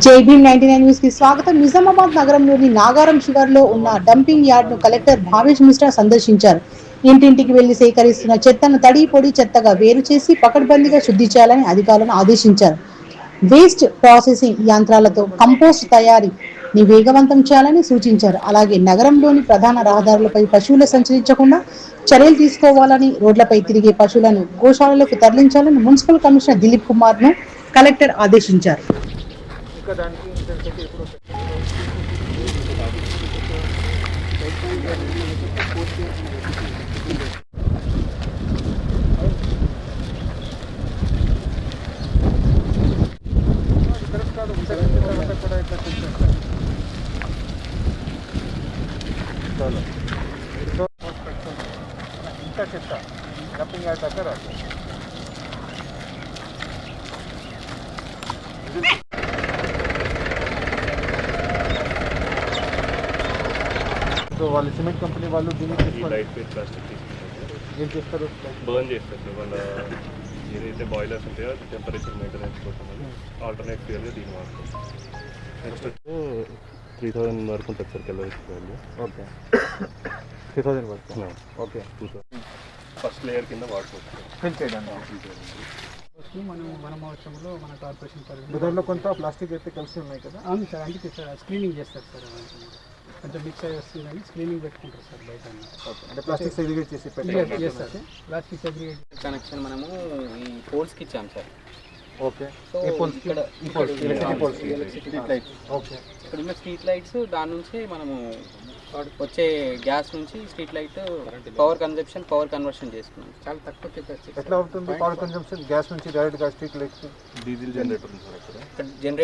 జై భీమ్ 99 న్యూస్ కి స్వాగతం. నిజామాబాద్ నగరంలోని నాగారం శివార్లో ఉన్న డంపింగ్ యార్డ్ ను కలెక్టర్ భావేష్ మిశ్రా సందర్శించారు. ఇంటింటికి వెళ్లి సేకరిస్తున్న చెత్తను తడి పొడి చెత్తగా వేరు చేసి పకడ్బందీగా శుద్ధి చేయాలని అధికారులను ఆదేశించారు. వేస్ట్ ప్రాసెసింగ్ యంత్రాలతో కంపోస్ట్ తయారీని వేగవంతం చేయాలని సూచించారు. అలాగే నగరంలోని ప్రధాన రహదారులపై పశువులు సంచరించకుండా చర్యలు తీసుకోవాలని, రోడ్లపై తిరిగే పశువులను గోశాలలకు తరలించాలని మున్సిపల్ కమిషనర్ దిలీప్ కుమార్ ను కలెక్టర్ ఆదేశించారు. ఇంకా దానికి ఇంటర్నెట్ ఎప్పుడు కరెక్ట్ కాదు తర్వాత కూడా ఇట్లా చూస్తాను ఇంకా చెప్తా డంపింగ్ యార్డ్ దగ్గర సో వాళ్ళు సిమెంట్ కంపెనీ వాళ్ళు దీన్ని లైట్ వెయిట్ ప్లాస్టిక్ తీసుకుంటారు, ఏం చేస్తారు బర్న్ చేస్తారు. వాళ్ళ ఏదైతే బాయిలర్స్ ఉంటాయో టెంపరేచర్ మెయింటెనెన్స్ కోసం ఆల్టర్నేట్ ఫ్యూయల్గా దీన్ని వాడుతాం. నెక్స్ట్ వచ్చి 3000 వరకు ఉంటుంది సార్ కెలరీస్ వాల్యూ. ఓకే 3000 వరకు ఓకే 2000 ఫస్ట్ లేయర్ కింద వాడుకోవచ్చు. ఫిల్ చేయడానికి మన మహోత్సవంలో మన కార్పొరేషన్ పరిధిలో దాంట్లో కొంత ప్లాస్టిక్ అయితే కలిసి ఉన్నాయి కదా. అవును సార్, అందుకే సార్ స్క్రీనింగ్ చేస్తారు సార్. కొంచెం మిక్స్ అయ్యి వస్తుంది కానీ స్క్రీనింగ్ పెట్టుకుంటారు సార్ బయట. ఓకే అంటే ప్లాస్టిక్ సెగ్రిగేట్ చేసి చేస్తారు సార్. ప్లాస్టిక్ సెగ్రిగేట్ కనెక్షన్ మనము ఈ పోల్స్కి ఇచ్చాం సార్. ఓకే సో ఈ పోల్స్ ఇక్కడ electricity poles electricity lights okay ఇక్కడ ఉన్న స్ట్రీట్ లైట్స్ దాని నుంచి మనము వచ్చే గ్యాస్ నుంచి స్ట్రీట్ లైట్ పవర్ కన్వర్షన్ చేసుకున్నాం. చాలా తక్కువ చెప్పచ్చు. ఎట్లా అవుతుంది పవర్ కన్జంప్షన్ గ్యాస్ నుంచి డైరెక్ట్గా స్ట్రీట్ లైట్స్? డీజిల్ జనరేటర్ ఉంది సార్ అక్కడ. జనరేట్